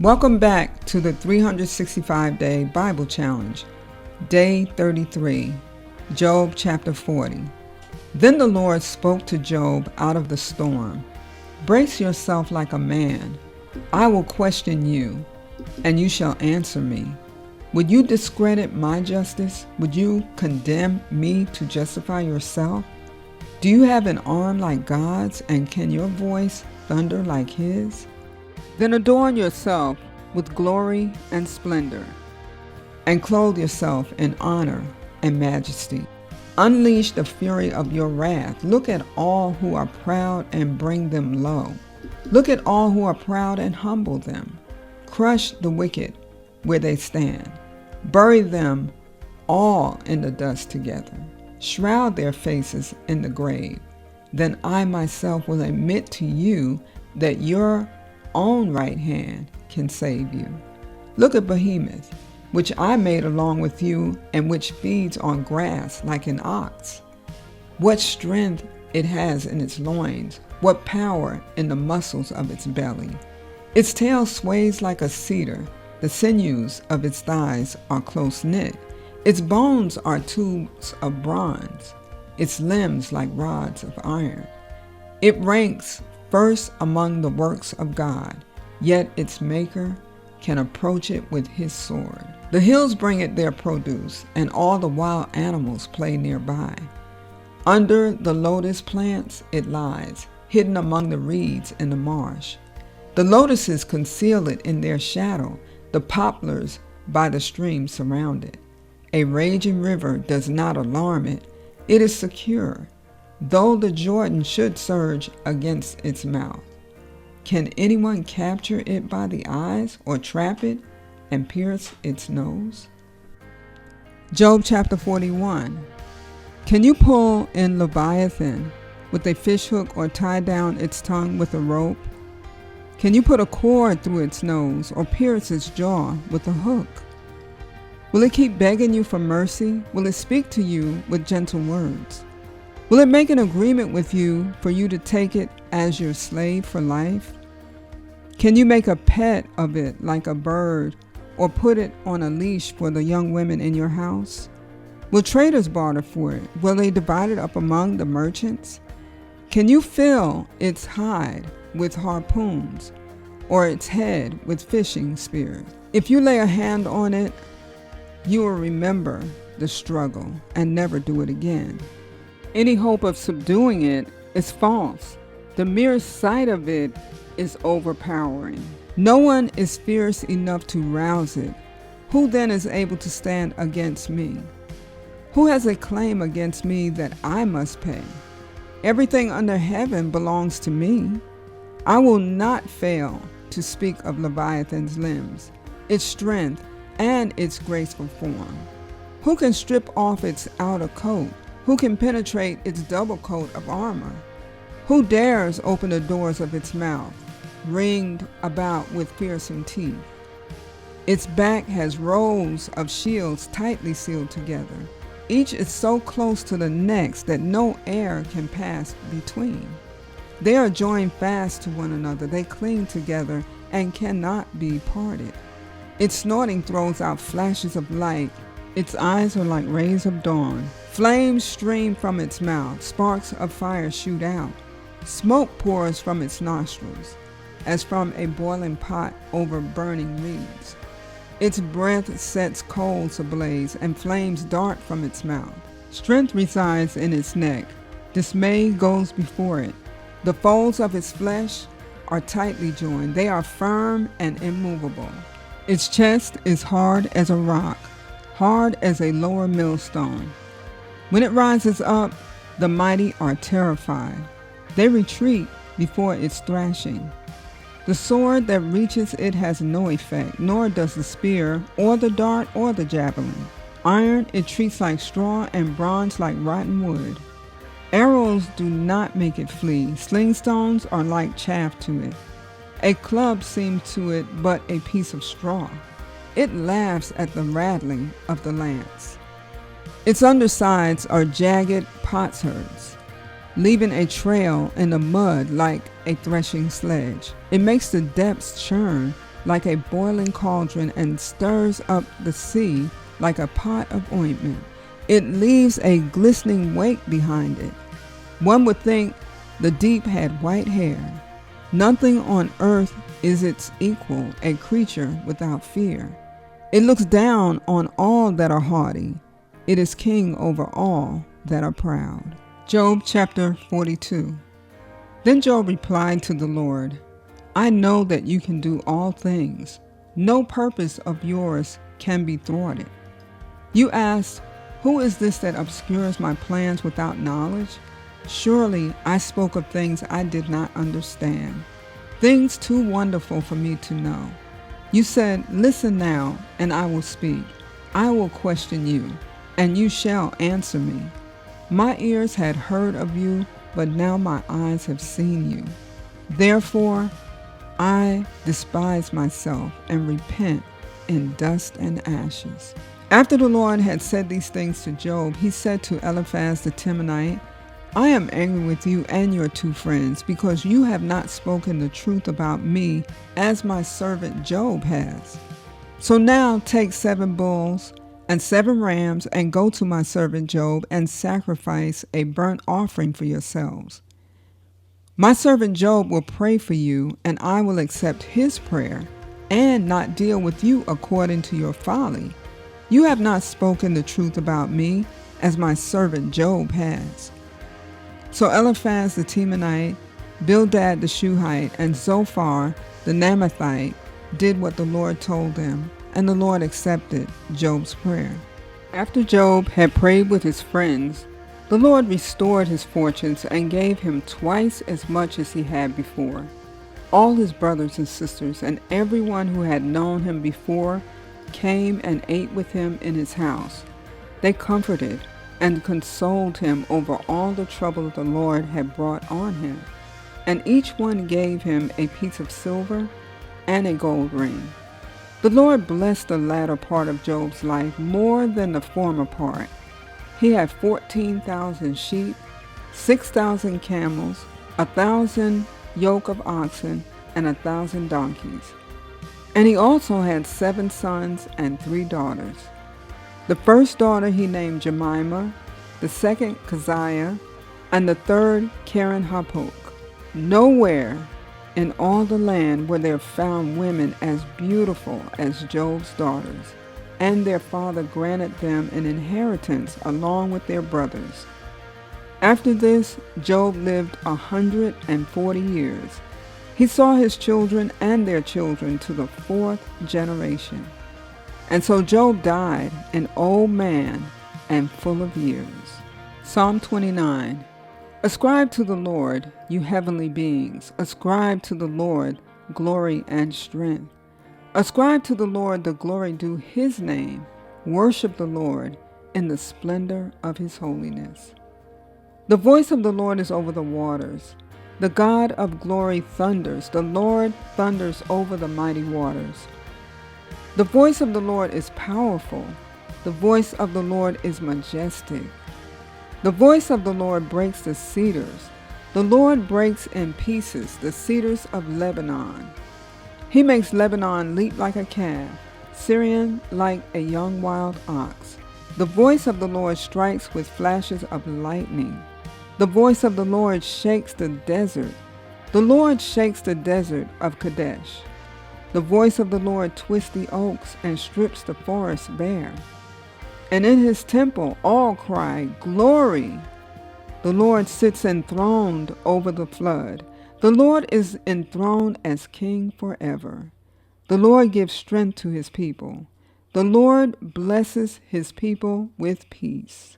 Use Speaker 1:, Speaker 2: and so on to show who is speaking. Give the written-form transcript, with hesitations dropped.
Speaker 1: Welcome back to the 365-day Bible Challenge, Day 33, Job chapter 40. Then the Lord spoke to Job out of the storm. Brace yourself like a man. I will question you, and you shall answer me. Would you discredit my justice? Would you condemn me to justify yourself? Do you have an arm like God's, and can your voice thunder like his? Then adorn yourself with glory and splendor, and clothe yourself in honor and majesty. Unleash the fury of your wrath. Look at all who are proud and bring them low. Look at all who are proud and humble them. Crush the wicked where they stand. Bury them all in the dust together. Shroud their faces in the grave. Then I myself will admit to you that your own right hand can save you. Look at Behemoth, which I made along with you, and which feeds on grass like an ox. What strength it has in its loins, what power in the muscles of its belly. Its tail sways like a cedar, the sinews of its thighs are close knit. Its bones are tubes of bronze, its limbs like rods of iron. It ranks first among the works of God, yet its maker can approach it with his sword. The hills bring it their produce, and all the wild animals play nearby. Under the lotus plants it lies, hidden among the reeds in the marsh. The lotuses conceal it in their shadow, the poplars by the stream surround it. A raging river does not alarm it, it is secure, though the Jordan should surge against its mouth. Can anyone capture it by the eyes, or trap it and pierce its nose? Job chapter 41. Can you pull in Leviathan with a fishhook, or tie down its tongue with a rope? Can you put a cord through its nose, or pierce its jaw with a hook? Will it keep begging you for mercy? Will it speak to you with gentle words? Will it make an agreement with you for you to take it as your slave for life? Can you make a pet of it like a bird, or put it on a leash for the young women in your house? Will traders barter for it? Will they divide it up among the merchants? Can you fill its hide with harpoons, or its head with fishing spears? If you lay a hand on it, you will remember the struggle and never do it again. Any hope of subduing it is false. The mere sight of it is overpowering. No one is fierce enough to rouse it. Who then is able to stand against me? Who has a claim against me that I must pay? Everything under heaven belongs to me. I will not fail to speak of Leviathan's limbs, its strength, and its graceful form. Who can strip off its outer coat? Who can penetrate its double coat of armor? Who dares open the doors of its mouth, ringed about with fearsome teeth? Its back has rows of shields tightly sealed together. Each is so close to the next that no air can pass between. They are joined fast to one another. They cling together and cannot be parted. Its snorting throws out flashes of light. Its eyes are like rays of dawn. Flames stream from its mouth. Sparks of fire shoot out. Smoke pours from its nostrils, as from a boiling pot over burning reeds. Its breath sets coals ablaze, and flames dart from its mouth. Strength resides in its neck. Dismay goes before it. The folds of its flesh are tightly joined. They are firm and immovable. Its chest is hard as a rock, hard as a lower millstone. When it rises up, the mighty are terrified. They retreat before its thrashing. The sword that reaches it has no effect, nor does the spear, or the dart, or the javelin. Iron it treats like straw, and bronze like rotten wood. Arrows do not make it flee. Sling stones are like chaff to it. A club seems to it but a piece of straw. It laughs at the rattling of the lance. Its undersides are jagged potsherds, leaving a trail in the mud like a threshing sledge. It makes the depths churn like a boiling cauldron and stirs up the sea like a pot of ointment. It leaves a glistening wake behind it. One would think the deep had white hair. Nothing on earth is its equal, a creature without fear. It looks down on all that are haughty. It is king over all that are proud. Job chapter 42. Then Job replied to the Lord, I know that you can do all things. No purpose of yours can be thwarted. You asked, who is this that obscures my plans without knowledge? Surely I spoke of things I did not understand, things too wonderful for me to know. You said, listen now, and I will speak. I will question you, and you shall answer me. My ears had heard of you, but now my eyes have seen you. Therefore, I despise myself and repent in dust and ashes. After the Lord had said these things to Job, he said to Eliphaz the Temanite, I am angry with you and your two friends, because you have not spoken the truth about me as my servant Job has. So now take 7 bulls and 7 rams and go to my servant Job and sacrifice a burnt offering for yourselves. My servant Job will pray for you, and I will accept his prayer and not deal with you according to your folly. You have not spoken the truth about me as my servant Job has. So Eliphaz the Temanite, Bildad the Shuhite, and Zophar the Naamathite did what the Lord told them, and the Lord accepted Job's prayer. After Job had prayed with his friends, the Lord restored his fortunes and gave him twice as much as he had before. All his brothers and sisters and everyone who had known him before came and ate with him in his house. They comforted and consoled him over all the trouble the Lord had brought on him, and each one gave him a piece of silver and a gold ring. The Lord blessed the latter part of Job's life more than the former part. He had 14,000 sheep, 6,000 camels, 1,000 yoke of oxen, and 1,000 donkeys. And he also had 7 sons and 3 daughters. The first daughter he named Jemimah, the second Keziah, and the third Karen Hapuk. Nowhere in all the land were there found women as beautiful as Job's daughters, and their father granted them an inheritance along with their brothers. After this, Job lived 140 years. He saw his children and their children to the 4th generation. And so Job died an old man and full of years. Psalm 29. Ascribe to the Lord, you heavenly beings. Ascribe to the Lord glory and strength. Ascribe to the Lord the glory due his name. Worship the Lord in the splendor of his holiness. The voice of the Lord is over the waters. The God of glory thunders. The Lord thunders over the mighty waters. The voice of the Lord is powerful. The voice of the Lord is majestic. The voice of the Lord breaks the cedars. The Lord breaks in pieces the cedars of Lebanon. He makes Lebanon leap like a calf, Syrian like a young wild ox. The voice of the Lord strikes with flashes of lightning. The voice of the Lord shakes the desert. The Lord shakes the desert of Kadesh. The voice of the Lord twists the oaks and strips the forest bare. And in his temple all cry, Glory! The Lord sits enthroned over the flood. The Lord is enthroned as king forever. The Lord gives strength to his people. The Lord blesses his people with peace.